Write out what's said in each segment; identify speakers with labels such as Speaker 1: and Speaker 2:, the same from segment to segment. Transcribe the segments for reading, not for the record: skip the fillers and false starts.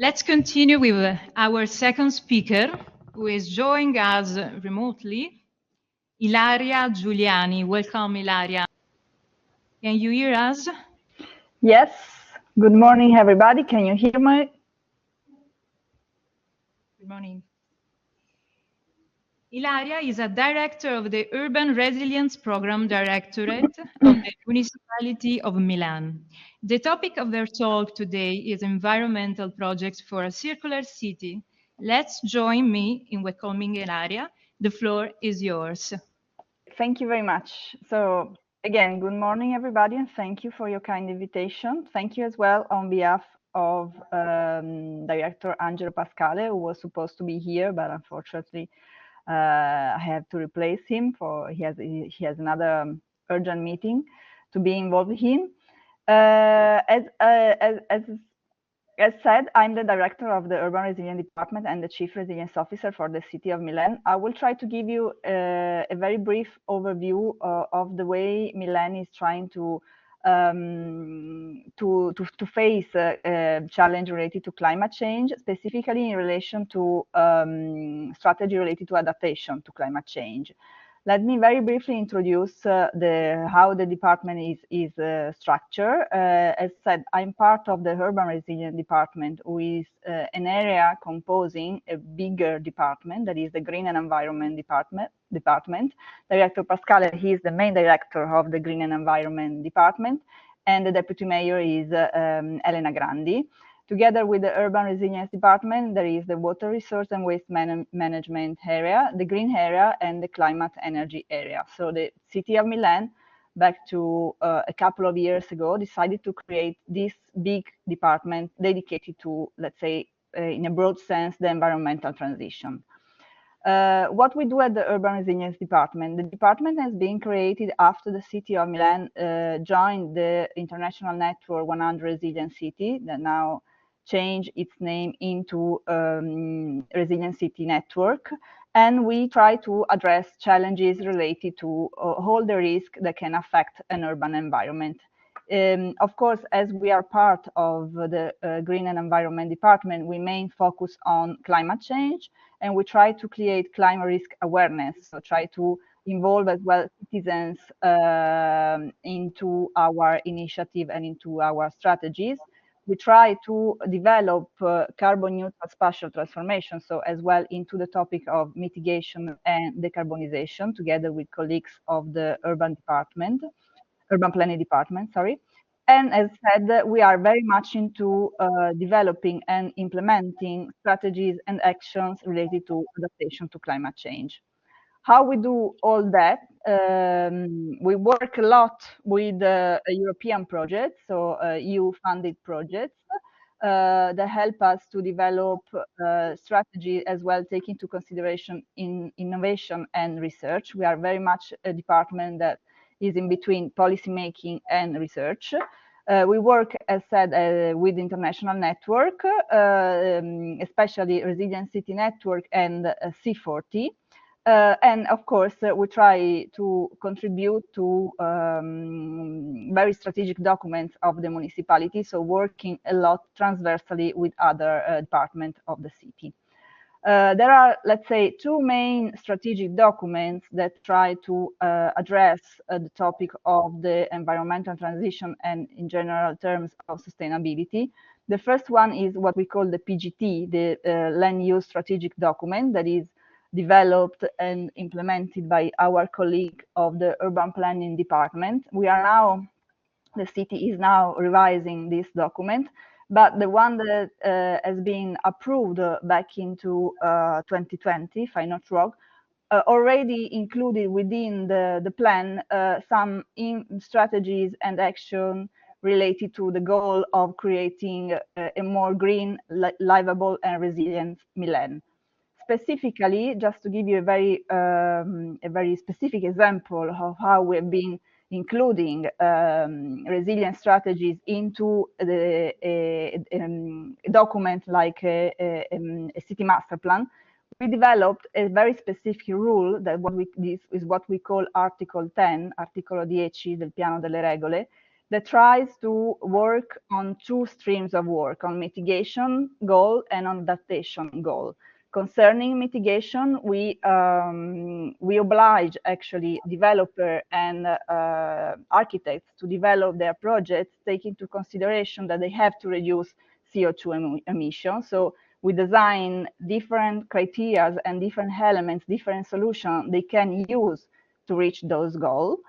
Speaker 1: Let's continue with our second speaker, who is joining us remotely, Ilaria Giuliani. Welcome, Ilaria. Can you hear us?
Speaker 2: Yes. Good morning, everybody. Can you hear me?
Speaker 1: Good morning. Ilaria is a director of the Urban Resilience Program Directorate of the Municipality of Milan. The topic of their talk today is environmental projects for a circular city. Let's join me in welcoming Ilaria. The floor is yours.
Speaker 2: Thank you very much. So again, good morning, everybody, and thank you for your kind invitation. Thank you as well on behalf of Director Angelo Pascale, who was supposed to be here, but unfortunately I have to replace him. He has another urgent meeting to be involved in. As said, I'm the director of the Urban Resilience Department and the Chief Resilience Officer for the City of Milan. I will try to give you a very brief overview of the way Milan is trying to face a challenge related to climate change, specifically in relation to strategy related to adaptation to climate change. Let me very briefly introduce how the department is structured. As said, I'm part of the Urban Resilience Department, which is an area composing a bigger department, that is the Green and Environment Department. Director Pascale, he is the main director of the Green and Environment Department, and the Deputy Mayor is Elena Grandi. Together with the Urban Resilience Department, there is the Water Resource and Waste Management area, the Green area, and the Climate Energy area. So the City of Milan, back to a couple of years ago, decided to create this big department dedicated to, let's say, in a broad sense, the environmental transition. What we do at the Urban Resilience Department, the department has been created after the City of Milan joined the international network 100 Resilient City, that now changed its name into Resilient City Network. And we try to address challenges related to all the risks that can affect an urban environment. Of course, as we are part of the Green and Environment Department, we main focus on climate change, and we try to create climate risk awareness, so try to involve as well citizens into our initiative and into our strategies. We try to develop carbon neutral spatial transformation, so as well into the topic of mitigation and decarbonization, together with colleagues of the Urban Planning Department, sorry. And as said, we are very much into developing and implementing strategies and actions related to adaptation to climate change. How we do all that? We work a lot with European projects, so EU-funded projects that help us to develop strategy as well, take into consideration in innovation and research. We are very much a department that is in between policymaking and research. We work, as said, with international network, especially Resilient City Network and C40. And of course, we try to contribute to very strategic documents of the municipality, so working a lot transversally with other departments of the city. There are, let's say, two main strategic documents that try to address the topic of the environmental transition and in general terms of sustainability. The first one is what we call the PGT, the Land Use Strategic Document, that is developed and implemented by our colleague of the Urban Planning Department. The city is now revising this document, but the one that has been approved back into 2020, if I'm not wrong, already included within the plan some strategies and action related to the goal of creating a more green, livable and resilient Milan. Specifically, just to give you a very specific example of how we've been including resilient strategies into a document like a city master plan, we developed a very specific rule that this is what we call Article 10, Articolo 10 del Piano delle Regole, that tries to work on two streams of work, on mitigation goal and on adaptation goal. Concerning mitigation, we oblige actually developer and architects to develop their projects, take into consideration that they have to reduce CO2 emissions. So we design different criteria and different elements, different solutions they can use to reach those goals.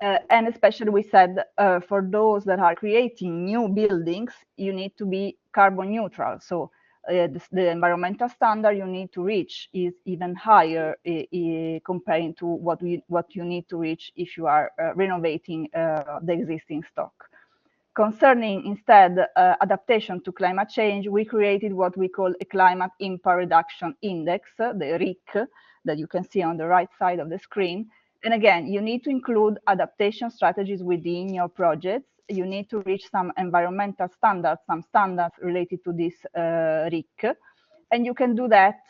Speaker 2: And especially we said for those that are creating new buildings, you need to be carbon neutral. So the environmental standard you need to reach is even higher comparing to what you need to reach if you are renovating the existing stock. Concerning instead adaptation to climate change, we created what we call a climate impact reduction index, the RIC, that you can see on the right side of the screen. And again, you need to include adaptation strategies within your projects. You need to reach some environmental standards, some standards related to this RIC. And you can do that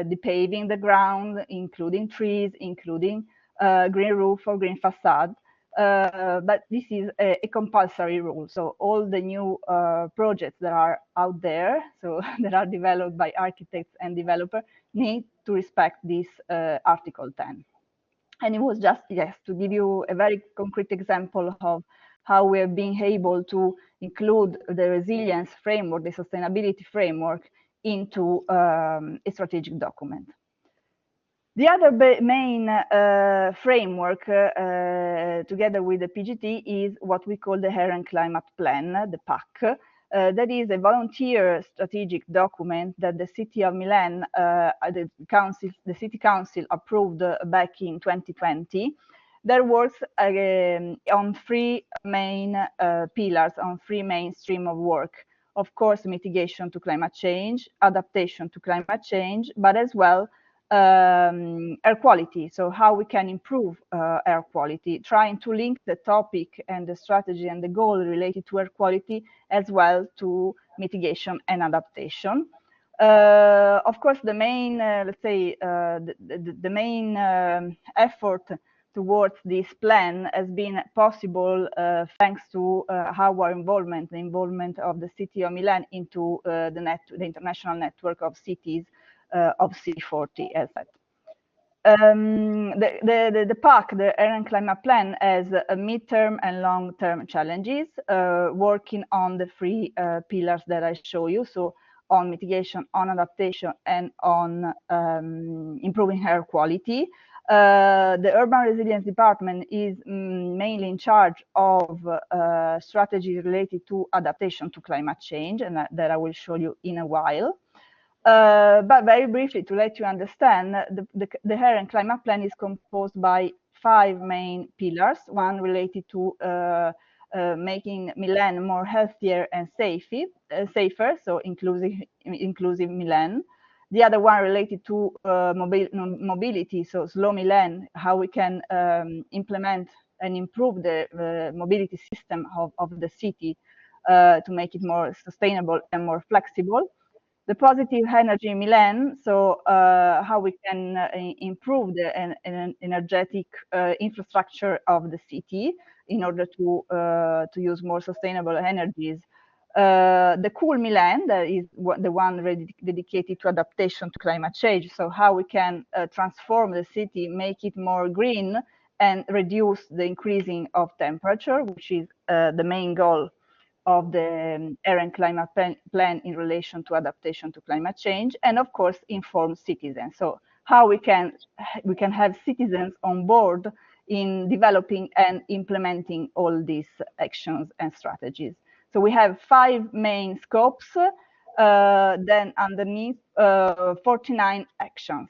Speaker 2: depaving the ground, including trees, including green roof or green facade. But this is a compulsory rule. So all the new projects that are out there, so that are developed by architects and developers, need to respect this Article 10. And it was just, yes, to give you a very concrete example of how we have been able to include the resilience framework, the sustainability framework, into a strategic document. The other main framework, together with the PGT, is what we call the Air and Climate Plan, the PAC. That is a volunteer strategic document that the City of Milan, the City Council approved back in 2020. That works on three main pillars, on three main streams of work. Of course, mitigation to climate change, adaptation to climate change, but as well air quality. So how we can improve air quality, trying to link the topic and the strategy and the goal related to air quality as well to mitigation and adaptation. Of course, the main, let's say, the main effort towards this plan has been possible thanks to our involvement, the involvement of the City of Milan into the international network of cities of C40, as said. The PAC, the Air and Climate Plan, has a midterm and long-term challenges, working on the three pillars that I show you. So on mitigation, on adaptation, and on improving air quality. The Urban Resilience Department is mainly in charge of strategies related to adaptation to climate change, and that I will show you in a while. But very briefly, to let you understand, the Air and Climate Plan is composed by 5 main pillars, one related to making Milan more healthier and safer, so inclusive Milan. The other one related to mobility, so slow Milan, how we can implement and improve the mobility system of the city to make it more sustainable and more flexible. The positive energy in Milan, so how we can improve the energetic infrastructure of the city in order to use more sustainable energies. The cool Milan, that is the one dedicated to adaptation to climate change, so how we can transform the city, make it more green and reduce the increasing of temperature, which is the main goal of the Air and Climate Plan in relation to adaptation to climate change, and of course inform citizens. So how we can have citizens on board in developing and implementing all these actions and strategies. So we have 5 main scopes, then underneath 49 actions.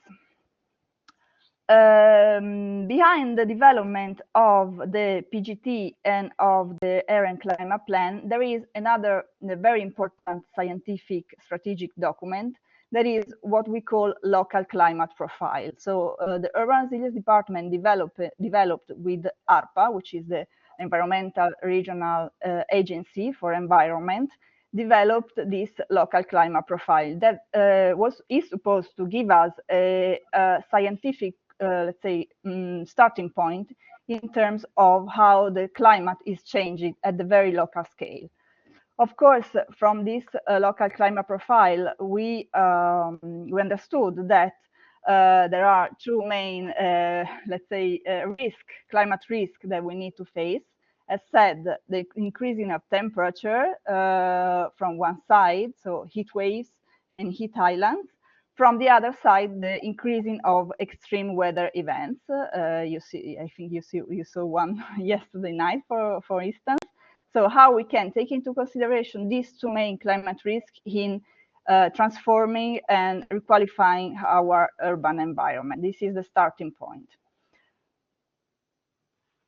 Speaker 2: Behind the development of the PGT and of the Air and Climate Plan, there is another very important scientific strategic document that is what we call local climate profile. So the Urban Resilience Department developed with ARPA, which is the Environmental Regional Agency for Environment, developed this local climate profile that is supposed to give us a scientific let's say, starting point in terms of how the climate is changing at the very local scale. Of course, from this local climate profile, we understood that there are two main, let's say, climate risk that we need to face. As said, the increasing of temperature from one side, so heat waves and heat islands. From the other side, the increasing of extreme weather events. You see, I think you saw one yesterday night, for instance. So how we can take into consideration these two main climate risks in transforming and requalifying our urban environment. This is the starting point.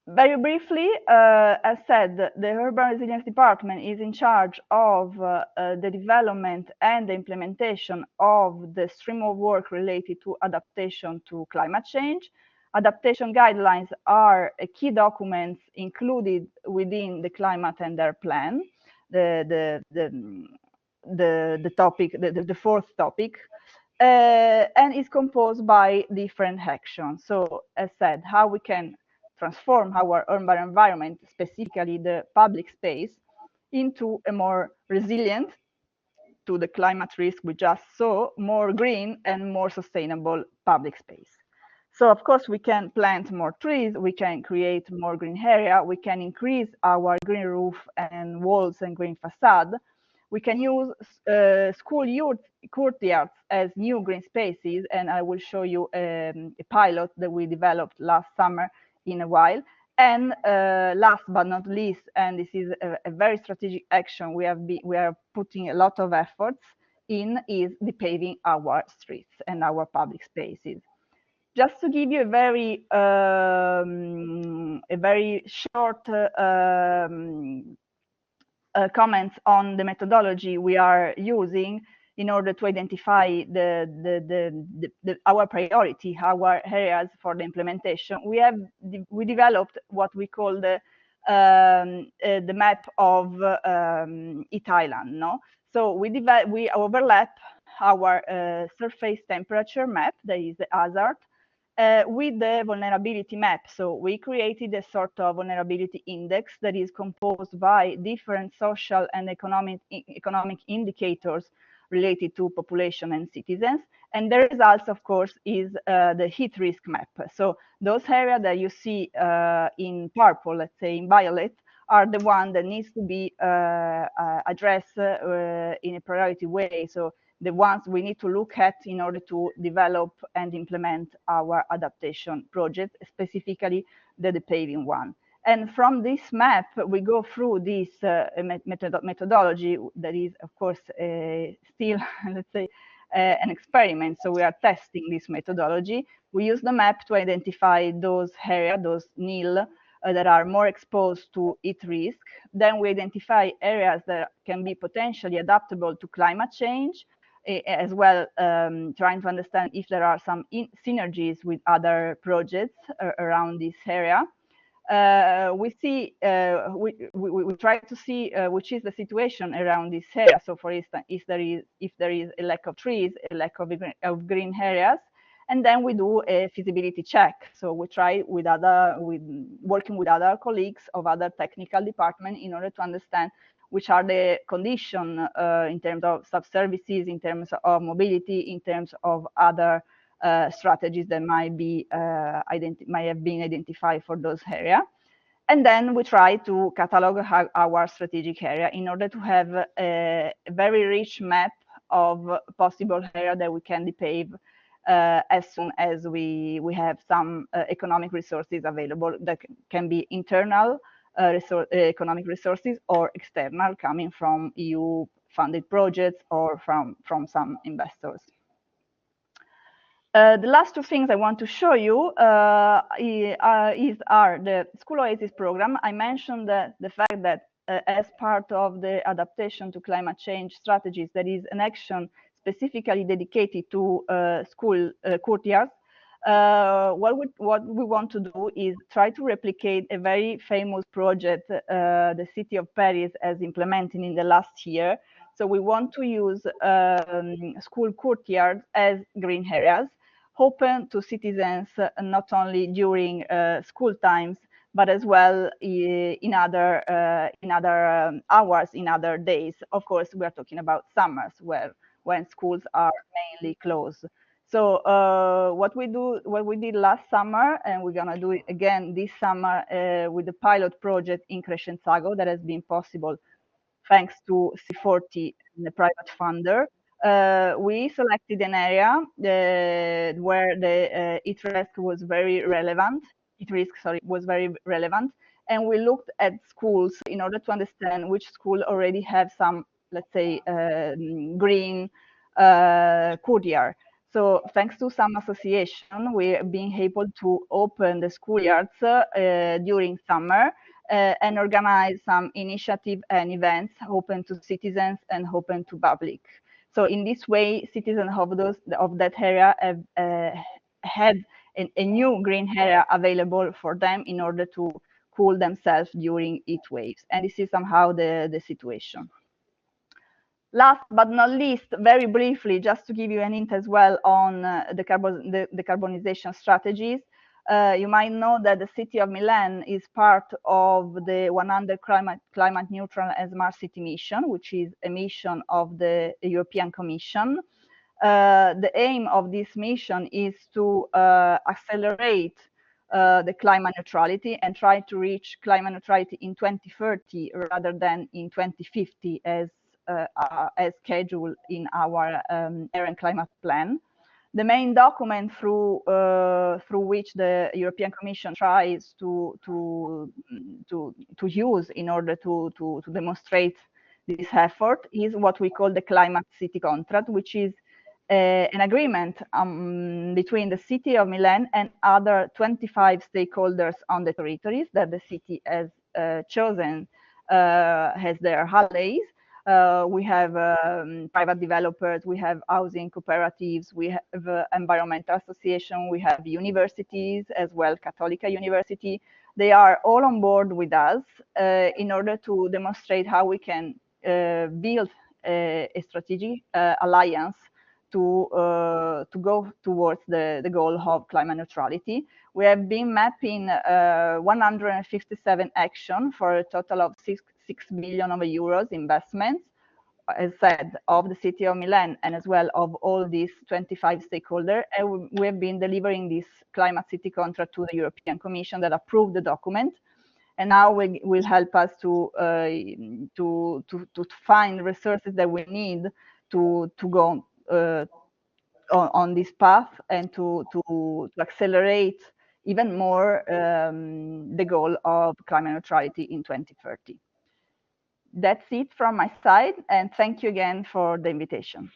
Speaker 2: Very briefly, as said, the Urban Resilience Department is in charge of the development and the implementation of the stream of work related to adaptation to climate change. Adaptation guidelines are key documents included within the Climate and Air Plan, the topic, the fourth topic, and is composed by different actions. So, as said, how we can transform our urban environment, specifically the public space, into a more resilient to the climate risk we just saw, more green and more sustainable public space. So of course we can plant more trees, we can create more green area, we can increase our green roof and walls and green facade. We can use school courtyards as new green spaces, and I will show you a pilot that we developed last summer in a while. And last but not least, and this is a very strategic action we are putting a lot of efforts in, is depaving our streets and our public spaces. Just to give you a very short comments on the methodology we are using in order to identify our priority, our areas for the implementation. We developed what we call the map of Heat Island. No, so we overlap our surface temperature map, that is the hazard, with the vulnerability map. So we created a sort of vulnerability index that is composed by different social and economic indicators related to population and citizens. And the results, of course, is the heat risk map. So those areas that you see in purple, let's say in violet, are the one that needs to be addressed in a priority way. So the ones we need to look at in order to develop and implement our adaptation project, specifically the depaving one. And from this map, we go through this methodology that is, of course, still, let's say, an experiment. So we are testing this methodology. We use the map to identify those areas, those NIL, that are more exposed to heat risk. Then we identify areas that can be potentially adaptable to climate change, as well, trying to understand if there are some synergies with other projects around this area. We try to see which is the situation around this area. So, for instance, if there is a lack of trees, a lack of green areas, and then we do a feasibility check. So we try working with other colleagues of other technical departments in order to understand which are the conditions in terms of sub-services, in terms of mobility, in terms of other strategies that might have been identified for those areas. And then we try to catalog our strategic area in order to have a very rich map of possible areas that we can depave as soon as we have some economic resources available that can be internal economic resources or external, coming from EU-funded projects or from some investors. The last two things I want to show you are the School Oasis program. I mentioned the fact that as part of the adaptation to climate change strategies, there is an action specifically dedicated to school courtyards. What we want to do is try to replicate a very famous project the city of Paris has implemented in the last year. So we want to use school courtyards as green areas, open to citizens not only during school times, but as well in other hours, in other days. Of course, we are talking about summers when schools are mainly closed. So what we did last summer, and we're gonna do it again this summer with the pilot project in Crescenzago that has been possible thanks to C40, the private funder. We selected an area where the heat risk was very relevant. Heat risk, sorry, was very relevant, and we looked at schools in order to understand which school already have some, let's say, green courtyard. So thanks to some association, we're being able to open the schoolyards during summer and organize some initiative and events open to citizens and open to public. So in this way, citizens of that area have had a new green area available for them in order to cool themselves during heat waves. And this is somehow the situation. Last but not least, very briefly, just to give you an hint as well on the decarbonization strategies, you might know that the city of Milan is part of the 100 climate neutral and smart city mission, which is a mission of the European Commission. The aim of this mission is to accelerate the climate neutrality and try to reach climate neutrality in 2030 rather than in 2050 as scheduled in our air and climate plan. The main document through which the European Commission tries to use in order to demonstrate this effort is what we call the Climate City Contract, which is an agreement between the city of Milan and other 25 stakeholders on the territories that the city has chosen as their allies. We have private developers, we have housing cooperatives, we have environmental association, we have universities as well, Cattolica University. They are all on board with us in order to demonstrate how we can build a strategic alliance to go towards the goal of climate neutrality. We have been mapping 157 actions for a total of 6 billion euros investments, as said, of the city of Milan and as well of all these 25 stakeholders. And we have been delivering this climate city contract to the European Commission that approved the document. And now will help us to find resources that we need to go on this path and to accelerate even more the goal of climate neutrality in 2030. That's it from my side, and thank you again for the invitation.